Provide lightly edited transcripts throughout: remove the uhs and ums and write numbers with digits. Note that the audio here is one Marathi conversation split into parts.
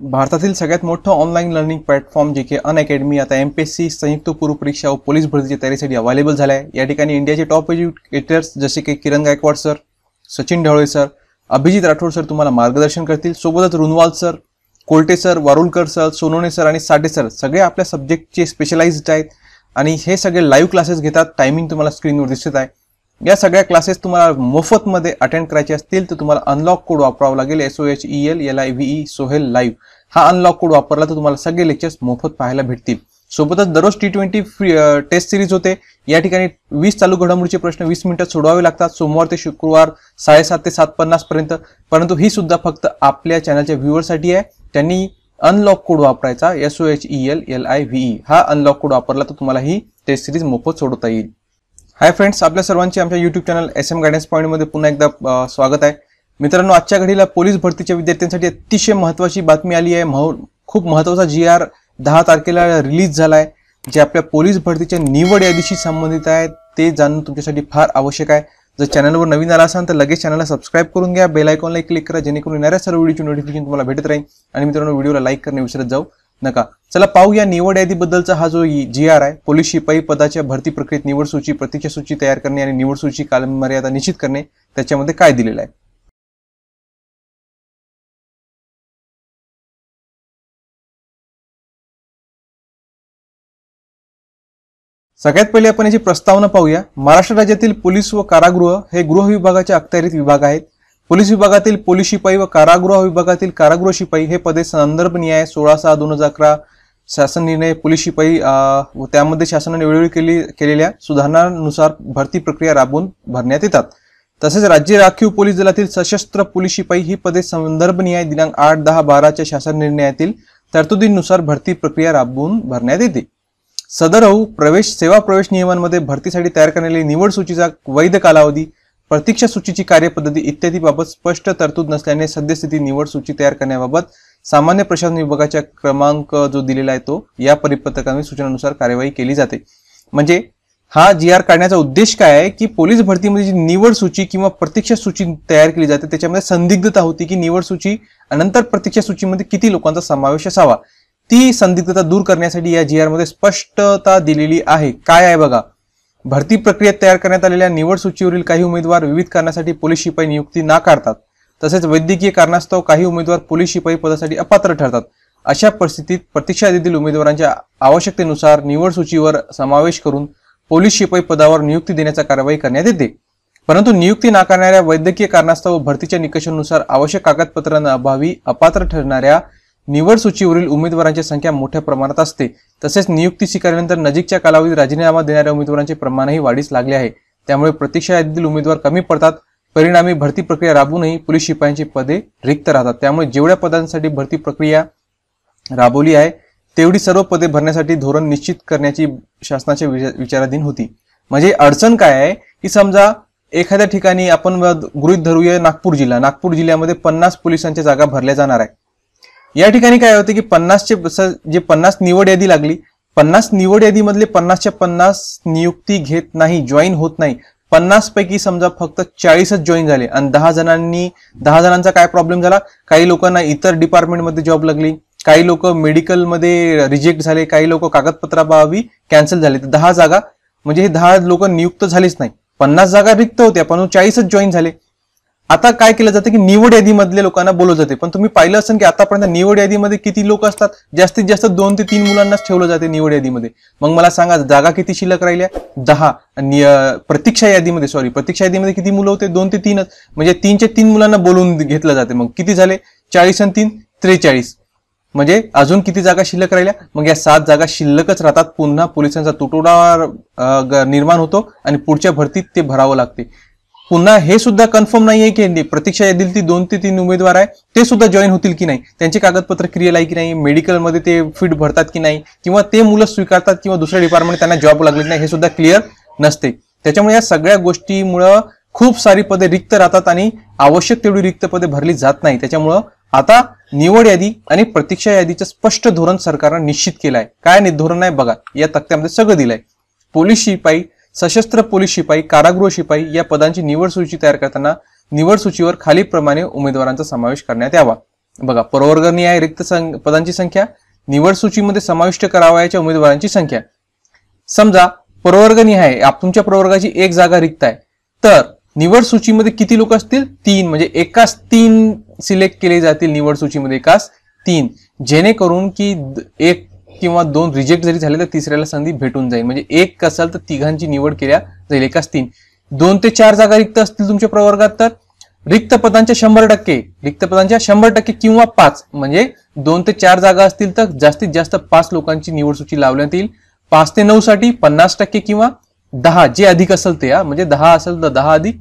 भारतातील सगळ्यात मोठं ऑनलाईन लर्निंग प्लॅटफॉर्म जे की अनअकॅडमी आता एमपीएससी संयुक्त पूर्व परीक्षा व पोलीस भरतीच्या तयारीसाठी अवेलेबल झाला आहे। या ठिकाणी इंडियाचे टॉप एज्युकेटर्स जसे की Kiran Gaikwad sir, Sachin Dhawale sir, Abhijit Rathod sir तुम्हाला मार्गदर्शन करतील। सोबतच Runwal sir, Kolte sir, Warulkar sir, Sonone sir आणि साठे सर सगळे आपल्या सब्जेक्टचे स्पेशलाइज्ड आहेत आणि हे सगळे लाईव्ह क्लासेस घेतात। टायमिंग तुम्हाला स्क्रीनवर दिसत आहे। या सगळ्या क्लासेस तुम्हाला मोफतमध्ये अटेंड करायचे असतील तर तुम्हाला अनलॉक कोड वापरावा लागेल। SOHELLIVE सोहेल लाईव्ह हा अनलॉक कोड वापरला तर तुम्हाला सगळे लेक्चर्स मोफत पाहायला भेटतील। सोबतच दररोज T20 टेस्ट सिरीज होते। या ठिकाणी 20 चालू घडामोडीचे प्रश्न 20 मिनिटात सोडवावे लागतात, सोमवार ते शुक्रवार 7:30 ते 7:50 पर्यंत। परंतु ही सुद्धा फक्त आपल्या चॅनलच्या व्ह्यूअरसाठी आहे। त्यांनी अनलॉक कोड वापरायचा SOHELLIVE हा अनलॉक कोड वापरला तर तुम्हाला ही टेस्ट सिरीज मोफत सोडवता येईल। हाय फ्रेंड्स, आपल्या सर्वांचे आमच्या YouTube channel SM guidance point मध्ये पुन्हा एकदा स्वागत आहे। मित्रांनो, आजच्या घडीला पोलीस भरतीच्या विद्यार्थ्यांसाठी अतिशय महत्त्वाची बातमी आली आहे। खूप महत्त्वाचा GR 10 तारखेला रिलीज झालाय जे आपल्या पोलीस भरतीच्या निवड यादीशी संबंधित आहे। ते जाणून तुमच्यासाठी फार आवश्यक आहे। जर चॅनलवर नवीन आला असाल तर लगेच चॅनलला सबस्क्राइब करून घ्या, बेल आयकॉनला क्लिक करा जेणेकरून येणाऱ्या सर्व व्हिडिओची नोटिफिकेशन तुम्हाला भेटत राहील। आणि मित्रांनो, व्हिडिओला लाईक करणे विसरत जाऊ नका। चला पाहू या निवड यादीबद्दलचा हा जो GR आहे। पोलीस शिपाई पदाच्या भरती प्रक्रियेत निवड सूची, प्रतीक्षा सूची तयार करणे आणि निवड सूची कालमर्यादा निश्चित करणे त्याच्यामध्ये काय दिलेलं आहे। सगळ्यात पहिले आपण याची प्रस्तावना पाहूया। महाराष्ट्र राज्यातील पोलीस व कारागृह हे गृह विभागाच्या अखत्यारीत विभाग आहेत। पोलीस विभागातील पोलीस शिपाई व कारागृह विभागातील कारागृह शिपाई हे पदे संदर्भ निहाय 16/6/2011 शासन निर्णय पोलीस शिपाई व त्यामध्ये शासनाने वेळोवेळी केलेल्या सुधारणांनुसार भरती प्रक्रिया राबवून भरण्यात येतात। तसेच राज्य राखीव पोलीस दलातील सशस्त्र पोलीस शिपाई ही पदे संदर्भ निहाय दिनांक 8/10/12 शासन निर्णयातील तरतुदींनुसार भरती प्रक्रिया राबवून भरण्यात येते। सदरहू सेवा प्रवेश नियमांमध्ये भरतीसाठी तयार करण्याची निवड सूचीचा वैध कालावधी, प्रतीक्षा सूचीची कार्यपद्धती इत्यादी बाबत स्पष्ट तरतूद नसल्याने सद्यस्थिती निवड सूची तयार करण्याबाबत सामान्य प्रशासन विभागाच्या क्रमांक जो दिलेला आहे तो या परिपत्रकाने सूचनानुसार कार्यवाही केली जाते। म्हणजे हा GR काढण्याचा उद्देश काय आहे की पोलीस भरतीमध्ये जी निवड सूची किंवा प्रतीक्षा सूची तयार केली जाते त्याच्यामध्ये संदिग्धता होती की निवड सूची नंतर प्रतीक्षा सूचीमध्ये किती लोकांचा समावेश असावा। ती संदिग्धता दूर करण्यासाठी या GR मध्ये स्पष्टता दिलेली आहे। काय आहे बघा, भरती प्रक्रियेत तयार करण्यात आलेल्या निवड सूचीवरील काही उमेदवार विविध कारणासाठी पोलीस शिपाई नियुक्ती नाकारतात। तसेच वैद्यकीय कारणास्तव काही उमेदवार पोलीस शिपाई पदासाठी अपात्र ठरतात। अशा परिस्थितीत प्रतीक्षा यादीतील उमेदवारांच्या आवश्यकतेनुसार निवड सूचीवर समावेश करून पोलीस शिपाई पदावर नियुक्ती देण्याचा कारवाई करण्यात येते। परंतु नियुक्ती नाकारणाऱ्या वैद्यकीय कारणास्तव भरतीच्या निकषानुसार आवश्यक कागदपत्रांना अभावी अपात्र ठरणाऱ्या निवड सूचीवरील उमेदवारांची संख्या मोठ्या प्रमाणात असते। तसेच नियुक्ती स्वीकारल्यानंतर नजीकच्या कालावधीत राजीनामा देणाऱ्या उमेदवारांचे प्रमाणही वाढीस लागले आहे। त्यामुळे प्रतीक्षा यादीतील उमेदवार कमी पडतात। परिणामी भरती प्रक्रिया राबवूनही पोलीस शिपायांची पदे रिक्त राहतात। त्यामुळे जेवढ्या पदांसाठी भरती प्रक्रिया राबवली आहे तेवढी सर्व पदे भरण्यासाठी धोरण निश्चित करण्याची शासनाच्या विचाराधीन होती। म्हणजे अडचण काय आहे की समजा एखाद्या ठिकाणी आपण गृहीत धरूया नागपूर जिल्ह्यामध्ये 50 पोलिसांच्या जागा भरल्या जाणार आहे। या ठिकाणी काय होते की 50 निवड यादी लागली, 50 निवड यादीमधले 50च्या 50 नियुक्ती घेत नाही, जॉईन होत नाही। 50 पैकी समजा फक्त 40च जॉईन झाले आणि 10 जणांचा काय प्रॉब्लेम झाला, काही लोकांना इतर डिपार्टमेंटमध्ये जॉब लागली, काही लोक मेडिकल मध्ये रिजेक्ट झाले, काही लोक कागदपत्राभावी कॅन्सल झाले। तर 10 जागा म्हणजे हे 10 लोक नियुक्त झालेच नाही। 50 जागा रिक्त होत्या पण 40च जॉईन झाले। आता काय केलं जातं की निवड यादीमधल्या लोकांना बोलवलं जाते। पण तुम्ही पाहिलं असेल की आतापर्यंत निवड यादीमध्ये किती लोक असतात, जास्तीत जास्त 2 ते 3 मुलांनाच ठेवलं जाते निवड यादीमध्ये। मग मला सांगा जागा किती शिल्लक राहिल्या, 10। आणि प्रतीक्षा यादीमध्ये किती मुलं होते, 2 ते 3च, म्हणजे 3च्या 3 मुलांना बोलवून घेतलं जाते। मग किती झाले, 40 आणि 3 43, म्हणजे अजून किती जागा शिल्लक राहिल्या, मग या 7 जागा शिल्लकच राहतात। पुन्हा पोलिसांचा तुटवडा निर्माण होतो आणि पुढच्या भरतीत ते भरावं लागते। पुन्हा हे सुद्धा कन्फर्म नाहीये की प्रतीक्षा यादीतील 2 ते 3 उमेदवार आहे ते सुद्धा जॉईन होतील की नाही, त्यांचे कागदपत्र क्लिअर आहे की नाही, मेडिकलमध्ये ते फिट भरतात की नाही, किंवा ते मुलं स्वीकारतात किंवा दुसऱ्या डिपार्टमेंट त्यांना जॉब लागले नाही, हे सुद्धा क्लिअर नसते। त्याच्यामुळे या सगळ्या गोष्टीमुळे खूप सारी पदे रिक्त राहतात आणि आवश्यक तेवढी रिक्त पदे भरली जात नाही। त्याच्यामुळे आता निवड यादी आणि प्रतीक्षा यादीचं स्पष्ट धोरण सरकारने निश्चित केलं आहे। काय धोरण आहे बघा, या तक्त्यामध्ये सगळं दिलंय। पोलीस शिपाई, सशस्त्र पोलीस शिपाई, कारागृह शिपाई या पदांची निवड सूची तयार करताना निवड सूचीवर खालीलप्रमाणे उमेदवारांचा समावेश करण्यात यावा। बघा, प्रवर्गनिहाय रिक्त पदांची संख्या, निवड सूचीमध्ये समाविष्ट करावयाच्या उमेदवारांची संख्या. समजा प्रवर्गनिहाय तुमच्या प्रवर्गाची एक जागा रिक्त आहे, तर निवड सूचीमध्ये किती लोक असतील? 3. म्हणजे एकाच 3 सिलेक्ट केले जातील निवड सूचीमध्ये, एकाच 3, जेणेकरून की 1 किंवा 2 रिजेक्ट जरी झाले तर तिसऱ्याला संधी भेटून जाईल. म्हणजे 1 असेल तर तिघांची निवड केल्या जाईल, एकाच 3. 2 ते 4 जागा रिक्त असतील तुमच्या प्रवर्गात, तर रिक्त पदांच्या 100% किंवा 5, म्हणजे 2 ते 4 जागा असतील तर जास्तीत जास्त 5 लोकांची निवड सूची लावण्यात येईल. 5 ते 9 साठी 50% किंवा 10, जे अधिक असेल ते, म्हणजे 10 असेल तर 10 अधिक.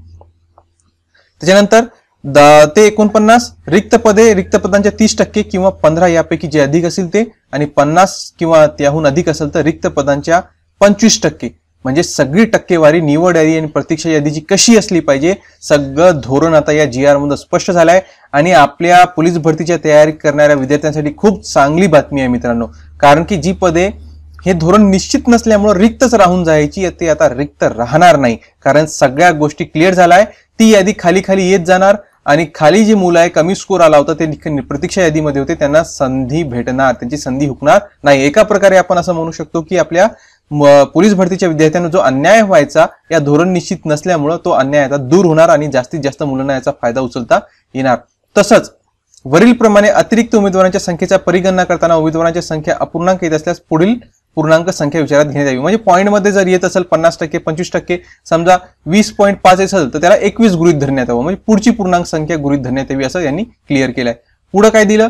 त्याच्यानंतर 10 ते 49 रिक्त पदांच्या 30% किंवा 15 यापैकी जे अधिक असेल ते, आणि 50 किंवा त्याहून अधिक असेल तर रिक्त पदांच्या 25%. म्हणजे सगळी टक्केवारी निवड यादी आणि प्रतीक्षा यादीची कशी असली पाहिजे, सगळं धोरण आता या GR मध्ये स्पष्ट झालं आहे. आणि आपल्या पोलीस भरतीच्या तयारी करणाऱ्या विद्यार्थ्यांसाठी खूप चांगली बातमी आहे मित्रांनो, कारण की जी पदे हे धोरण निश्चित नसल्यामुळे रिक्तच राहून जायची, ते आता रिक्त राहणार नाही, कारण सगळ्या गोष्टी क्लिअर झालाय. ती यादी खाली खाली येत जाणार आणि खाली जे मुलं आहे कमी स्कोर आला होता ते प्रतीक्षा यादीमध्ये होते, त्यांना संधी भेटणार, त्यांची संधी हुकणार नाही. एका प्रकारे आपण असं म्हणू शकतो की आपल्या पोलीस भरतीच्या विद्यार्थ्यांना जो अन्याय व्हायचा या धोरण निश्चित नसल्यामुळे तो अन्याय आता दूर होणार आणि जास्तीत जास्त मुलांना याचा फायदा उचलता येणार. तसंच वरील प्रमाणे अतिरिक्त उमेदवारांच्या संख्येचा परिगणना करताना उमेदवारांची संख्या अपूर्णांक येत असल्यास पुढील पूर्णांक संख्या विचारात घेण्यात यावी. म्हणजे पॉईंट मध्ये जर येत असेल 50%, 25%, समजा 20.5 असेल तर त्याला 21 गृहीत धरण्यात यावं, म्हणजे पुढची पूर्णांक संख्या गृहीत धरण्यात यावी, असं यांनी क्लिअर केलंय. पुढे काय दिलं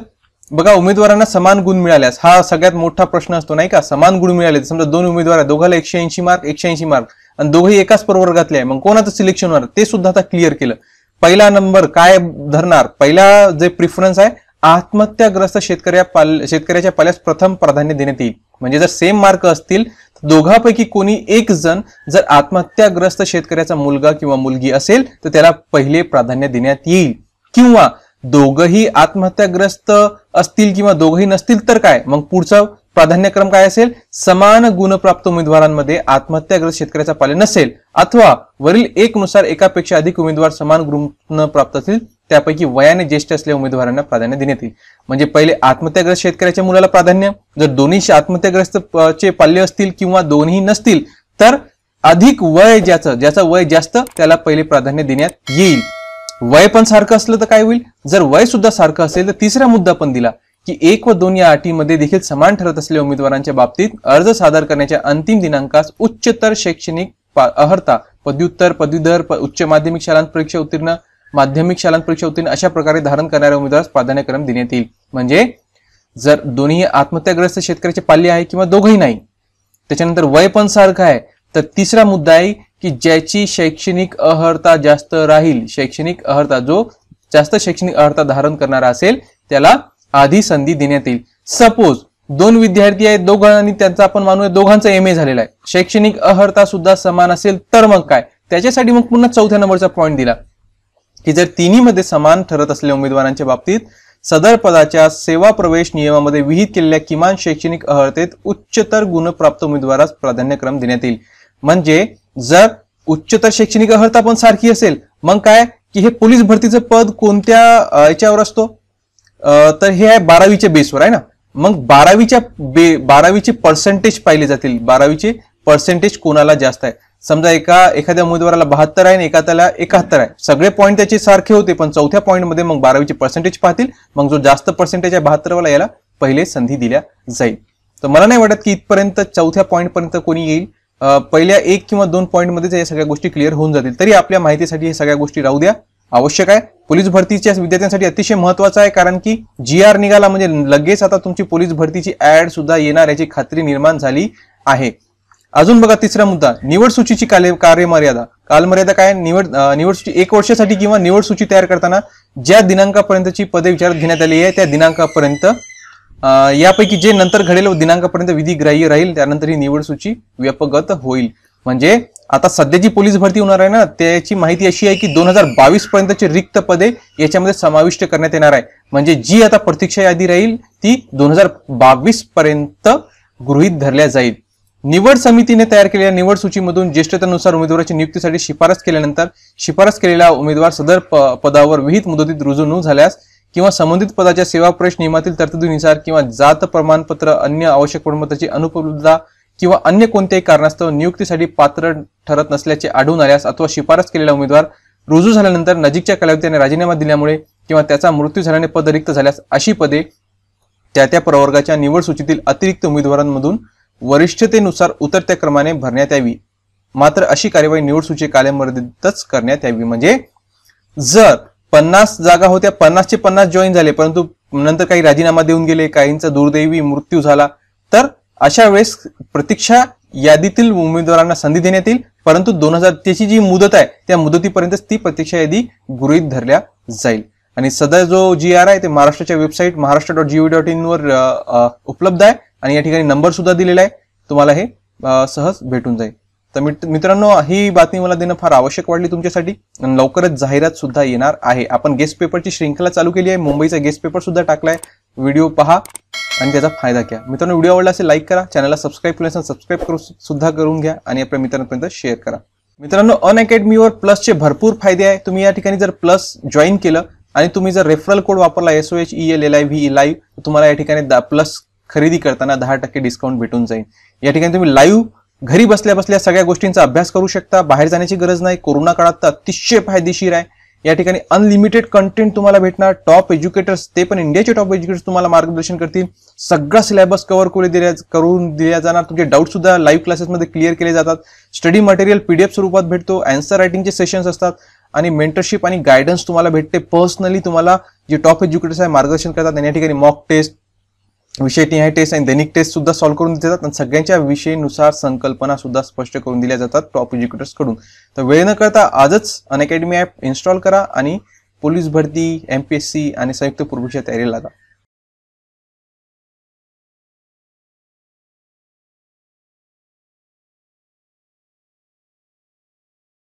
बघा, उमेदवारांना समान गुण मिळाल्यास, हा सगळ्यात मोठा प्रश्न असतो नाही का. समान गुण मिळाले, समजा 2 उमेदवार आहेत, दोघाला 180 मार्क आणि दोघेही एकाच प्रवर्गातले आहे, मग कोणाचं सिलेक्शन होणार ते सुद्धा आता क्लिअर केलं. पहिला नंबर काय धरणार, पहिला जे प्रिफरन्स आहे आत्महत्याग्रस्त शेतकऱ्याच्या पाल्यास प्रथम प्राधान्य देण्यात येईल. म्हणजे जर सेम मार्क असतील तर दोघांपैकी कोणी एक जण जर आत्महत्याग्रस्त शेतकऱ्याचा मुलगा किंवा मुलगी असेल तर त्याला पहिले प्राधान्य देण्यात येईल. किंवा दोघंही आत्महत्याग्रस्त असतील किंवा दोघंही नसतील तर काय, मग पुढचा प्राधान्यक्रम काय असेल, समान गुणप्राप्त उमेदवारांमध्ये आत्महत्याग्रस्त शेतकऱ्याचा पाल्य नसेल अथवा वरील 1 नुसार एकापेक्षा अधिक उमेदवार समान गुण प्राप्त असतील त्यापैकी वयाने ज्येष्ठ असलेल्या उमेदवारांना प्राधान्य देण्यात येईल. म्हणजे पहिले आत्महत्याग्रस्त शेतकऱ्याच्या मुलाला प्राधान्य, जर दोन्ही आत्महत्याग्रस्त चे पाल्य असतील किंवा दोन्ही नसतील तर अधिक वय ज्याचं वय जास्त त्याला पहिले प्राधान्य देण्यात येईल. वय पण सारखं असलं तर काय होईल, जर वय सुद्धा सारखं असेल तर तिसरा मुद्दा पण दिला की 1 व 2 या अटीमध्ये देखील समान ठरत असलेल्या उमेदवारांच्या बाबतीत अर्ज सादर करण्याच्या अंतिम दिनांकास उच्चतर शैक्षणिक अर्हता, पदव्युत्तर, पदवीधर, उच्च माध्यमिक शालांत परीक्षा उत्तीर्ण, माध्यमिक शालांत परीक्षा उत्तीर्ण अशा प्रकारे धारण करणाऱ्या उमेदवारास प्राधान्यक्रम देण्यात येईल. म्हणजे जर दोन्ही आत्महत्याग्रस्त शेतकऱ्याचे पाल्य आहे किंवा दोघंही नाही, त्याच्यानंतर वय पण सारखं आहे, तर तिसरा मुद्दा आहे की ज्याची शैक्षणिक अर्हता जास्त राहील, शैक्षणिक अर्हता जो जास्त शैक्षणिक अर्हता धारण करणारा असेल त्याला आधी संधी देण्यात येईल. सपोज 2 विद्यार्थी आहेत, दोघांनी त्यांचा आपण मानूया दोघांचा MA झालेला आहे, शैक्षणिक अर्हता सुद्धा समान असेल तर मग काय, त्याच्यासाठी मग पुन्हा 4थ्या नंबरचा पॉईंट दिला की जर तिन्ही मध्ये समान ठरत असलेल्या उमेदवारांच्या बाबतीत सदर पदाच्या सेवा प्रवेश नियमामध्ये विहित केलेल्या किमान शैक्षणिक अर्हतेत उच्चतर गुणप्राप्त उमेदवारास प्राधान्यक्रम देण्यात येईल. म्हणजे जर उच्चतर शैक्षणिक अर्हता पण सारखी असेल मग काय की हे पोलीस भरतीचं पद कोणत्या याच्यावर असतो, तर हे आहे 12वीच्या बेसवर आहे ना. मग 12वीचे पर्सेंटेज पाहिले जातील, 12वीचे पर्सेंटेज कोणाला जास्त आहे. समजा एखाद्या उमेदवाराला 72 आहे आणि एखाद्याला 71 आहे, सगळे पॉईंट त्याचे सारखे होते, पण 4थ्या पॉईंट मध्ये मग 12वीचे पर्सेंटेज पाहतील, मग जो जास्त पर्सेंटेज आहे 72 वाला याला पहिले संधी दिल्या जाईल. तर मला नाही वाटत की इथपर्यंत 4थ्या पॉईंट पर्यंत कोणी येईल. पहिल्या 1 किंवा 2 पॉईंट मध्ये या सगळ्या गोष्टी क्लिअर होऊन जातील. तरी आपल्या माहितीसाठी हे सगळ्या गोष्टी राहू द्या, आवश्यक आहे. पोलीस भरतीच्या विद्यार्थ्यांसाठी अतिशय महत्वाचं आहे, कारण की GR निघाला म्हणजे लगेच आता तुमची पोलीस भरतीची ऍड सुद्धा येणार याची खात्री निर्माण झाली आहे. अजून बघा तिसरा मुद्दा, निवड सूचीची कार्यमर्यादा. कालमर्यादा काय, निवड सूची 1 वर्षासाठी किंवा निवड सूची तयार करताना ज्या दिनांकापर्यंतची पदे विचारात घेण्यात आली आहे त्या दिनांकापर्यंत, यापैकी जे नंतर घडेल दिनांकापर्यंत विधी ग्राह्य राहील, त्यानंतर ही निवड सूची व्यपगत होईल. म्हणजे आता सध्याची पोलीस भरती होणार आहे ना, त्याची माहिती अशी आहे की 2022 पर्यंतची रिक्त पदे याच्यामध्ये समाविष्ट करण्यात येणार आहे. म्हणजे जी आता प्रतीक्षा यादी राहील ती 2022 पर्यंत गृहीत धरल्या जाईल. निवड समितीने तयार केलेल्या निवड सूचीमधून ज्येष्ठतेनुसार उमेदवाराची नियुक्तीसाठी शिफारस केल्यानंतर शिफारस केलेला उमेदवार सदर पदावर विहित मुदतीत रुजू न झाल्यास किंवा संबंधित पदाच्या सेवा प्रवेश नियमातील तरतुदीनुसार किंवा जात प्रमाणपत्र अन्य आवश्यक प्रमाणपत्राची अनुपलब्धता किंवा अन्य कोणत्याही कारणास्तव नियुक्तीसाठी पात्र ठरत नसल्याचे आढळून आल्यास अथवा शिफारस केलेला उमेदवार रुजू झाल्यानंतर नजीकच्या कालावधीत त्याने राजीनामा दिल्यामुळे किंवा त्याचा मृत्यू झाल्याने पद रिक्त झाल्यास अशी पदे त्या प्रवर्गाच्या निवड सूचीतील अतिरिक्त उमेदवारांमधून वरिष्ठतेनुसार उतरत्या क्रमाने भरण्यात यावी. मात्र अशी कार्यवाही निवड सूची कालामर्यादितच करण्यात यावी. म्हणजे जर 50 जागा होत्या, 50चे 50 जॉईन झाले, परंतु नंतर काही राजीनामा देऊन गेले, काहींचा दुर्दैवी मृत्यू झाला, तर अशा वेळेस प्रतीक्षा यादीतील उमेदवारांना संधी देण्यात येईल. परंतु 2023 जी मुदत आहे त्या मुदतीपर्यंत ती प्रतीक्षा यादी गृहीत धरल्या जाईल. आणि सदर जो GR आहे ते महाराष्ट्राच्या वेबसाईट महाराष्ट्र.gov.in वर उपलब्ध आहे आणि या ठिकाणी नंबर सुद्धा दिलेला आहे. तुम्हाला हे सहज भेटून जाईल. तर मित्रांनो, ही बातमी मला देणं फार आवश्यक वाटली तुमच्यासाठी. आणि लवकरच जाहिरात सुद्धा येणार आहे. आपण गेस्ट पेपरची श्रृंखला चालू केली आहे. मुंबईचा गेस्ट पेपर सुद्धा टाकलाय. व्हिडिओ पहा आणि त्याचा फायदा घ्या. मित्रांनो, व्हिडिओ आवडला असेल लाईक करा, चॅनलला सबस्क्राईब केलं असेल सबस्क्राईब सुद्धा करून घ्या आणि आपल्या मित्रांपर्यंत शेअर करा. मित्रांनो, अनअकॅडमीवर प्लसचे भरपूर फायदे आहे. तुम्ही या ठिकाणी जर प्लस जॉईन केलं आणि तुम्ही जर रेफरल कोड वापरला SOHELLIVE लाईव्ह, तुम्हाला या ठिकाणी प्लस खरेदी करताना 10% डिस्काउंट भेटून जाईल. या ठिकाणी तुम्ही लाईव्ह घरी बसल्या बसल्या सगळ्या गोष्टींचा अभ्यास करू शकता. बाहेर जाण्याची गरज नाही. कोरोना काळात तर अतिशय फायदेशीर आहे. या ठिकाणी अनलिमिटेड कंटेंट तुम्हाला भेटणार. टॉप एज्युकेटर्स, ते पण इंडियाचे टॉप एज्युकेटर्स तुम्हाला मार्गदर्शन करतील. सगळा सिलेबस कव्हर करून दिला जाणार. तुमचे डाऊट सुद्धा लाईव्ह क्लासेसमध्ये क्लिअर केले जातात. स्टडी मटेरियल PDF स्वरूपात भेटतो. आन्सर रायटिंगचे सेशन्स असतात आणि मेंटरशिप आणि गायडन्स तुम्हाला भेटते. पर्सनली तुम्हाला जे टॉप एज्युकेटर्स आहे मार्गदर्शन करतात. आणि या ठिकाणी मॉक टेस्ट, विषयनिहाय टेस्ट आणि दैनिक टेस्ट सुद्धा सॉल्व्ह करून देतात आणि सगळ्यांच्या विषयानुसार संकल्पना सुद्धा स्पष्ट करून दिल्या जातात टॉप एज्युकेटर्स कडून. तर वेळ न करता आजच अनअकॅडमी ॲप इन्स्टॉल करा आणि पोलीस भरती, MPSC आणि संयुक्त पूर्वीच्या तयारीला लागा.